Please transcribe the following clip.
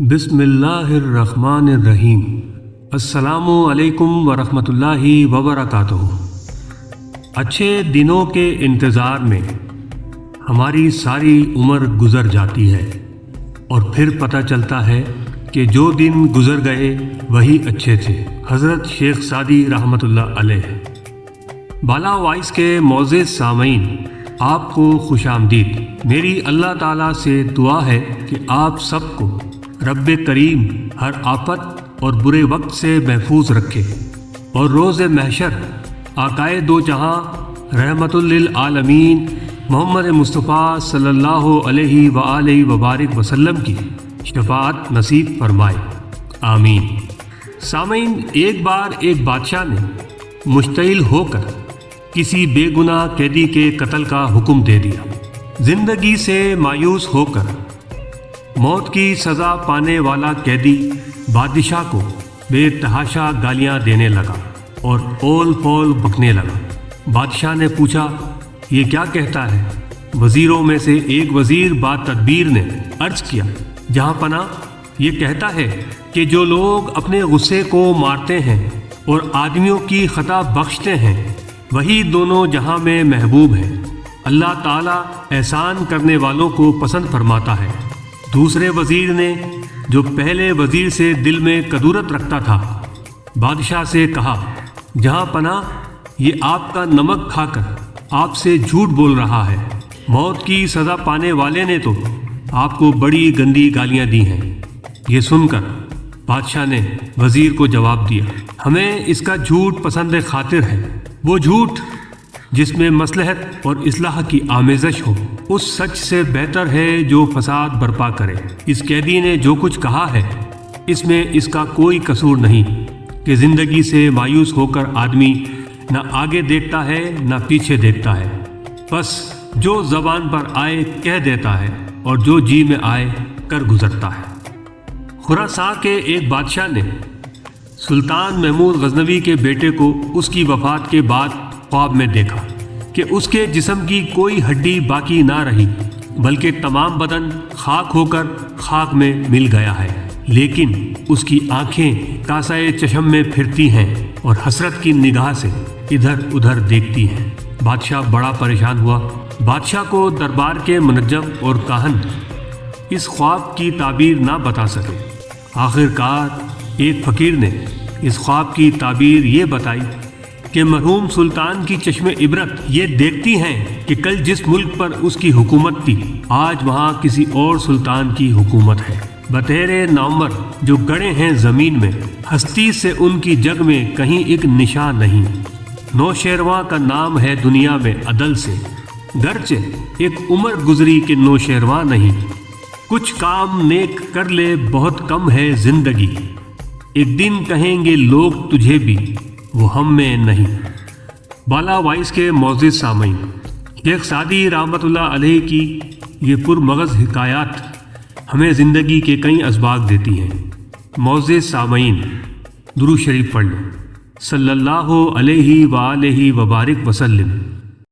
बिस्मिल्लाहिर्रहमानिर्रहीम। अस्सलामु अलैकुम वरहमतुल्लाहि वबरकातुहू। अच्छे दिनों के इंतज़ार में हमारी सारी उम्र गुज़र जाती है और फिर पता चलता है कि जो दिन गुज़र गए वही अच्छे थे। हज़रत शेख सादी रहमतुल्लाह अलैह। बाला वॉइस के मोअज़्ज़िज़ सामीन, आपको खुशामदीद। मेरी अल्लाह ताला से दुआ है कि आप सबको रब्बे करीम हर आफत और बुरे वक्त से महफूज रखे और रोज़ महशर आकाए दो जहां रहमतुल लिल आलमीन मोहम्मद मुस्तफ़ा सल्लल्लाहु अलैहि वआलिहि वबारिक वसल्लम की शफाअत नसीब फरमाए, आमीन। सामीन, एक बार एक बादशाह ने मुश्तइल होकर किसी बेगुनाह कैदी के कत्ल का हुक्म दे दिया। जिंदगी से मायूस होकर मौत की सज़ा पाने वाला कैदी बादशाह को बेतहाशा गालियां देने लगा और ओल पोल बकने लगा। बादशाह ने पूछा, ये क्या कहता है? वज़ीरों में से एक वज़ीर बातदबीर ने अर्ज़ किया, जहाँ पना, ये कहता है कि जो लोग अपने गुस्से को मारते हैं और आदमियों की ख़ता बख्शते हैं वही दोनों जहाँ में महबूब हैं। अल्लाह ताला एहसान करने वालों को पसंद फरमाता है। दूसरे वज़ीर ने, जो पहले वज़ीर से दिल में कदूरत रखता था, बादशाह से कहा, जहाँ पना, ये आपका नमक खाकर आपसे झूठ बोल रहा है। मौत की सज़ा पाने वाले ने तो आपको बड़ी गंदी गालियाँ दी हैं। ये सुनकर बादशाह ने वज़ीर को जवाब दिया, हमें इसका झूठ पसंद खातिर है। वो झूठ जिसमें मसलहत और इस्लाह की आमेज़श हो, उस सच से बेहतर है जो फसाद बर्पा करे। इस कैदी ने जो कुछ कहा है इसमें इसका कोई कसूर नहीं कि ज़िंदगी से मायूस होकर आदमी न आगे देखता है न पीछे देखता है, बस जो ज़बान पर आए कह देता है और जो जी में आए कर गुज़रता है। खुरासान के एक बादशाह ने सुल्तान महमूद गजनवी के बेटे को उसकी वफ़ात के बाद ख्वाब में देखा कि उसके जिस्म की कोई हड्डी बाकी ना रही, बल्कि तमाम बदन खाक होकर खाक में मिल गया है, लेकिन उसकी आंखें कासाए चशम में फिरती हैं और हसरत की निगाह से इधर उधर देखती हैं। बादशाह बड़ा परेशान हुआ। बादशाह को दरबार के मुनज्जम और काहन इस ख्वाब की ताबीर ना बता सके। आखिरकार एक फ़कीर ने इस ख्वाब की ताबीर ये बताई कि मरहूम सुल्तान की चश्मे इबरत ये देखती हैं कि कल जिस मुल्क पर उसकी हुकूमत थी, आज वहाँ किसी और सुल्तान की हुकूमत है। बतेरे नामवर जो गड़े हैं ज़मीन में, हस्ती से उनकी जग में कहीं एक निशान नहीं। नौशेरवा का नाम है दुनिया में अदल से, गरचे एक उम्र गुजरी कि नौशेरवा नहीं। कुछ काम नेक कर ले, बहुत कम है जिंदगी, एक दिन कहेंगे लोग तुझे भी, वो हम में नहीं। बाला वॉइस के मोअज़्ज़िज़ सामीन, शेख सादी रहमतुल्लाह अलैह की ये पुरमग़ज़ हिकायात हमें ज़िंदगी के कई असबाक देती हैं। मोअज़्ज़िज़ सामीन, दुरूद शरीफ पढ़ लें। सल्लल्लाहु अलैहि वआलिहि वबारिक वसल्लम।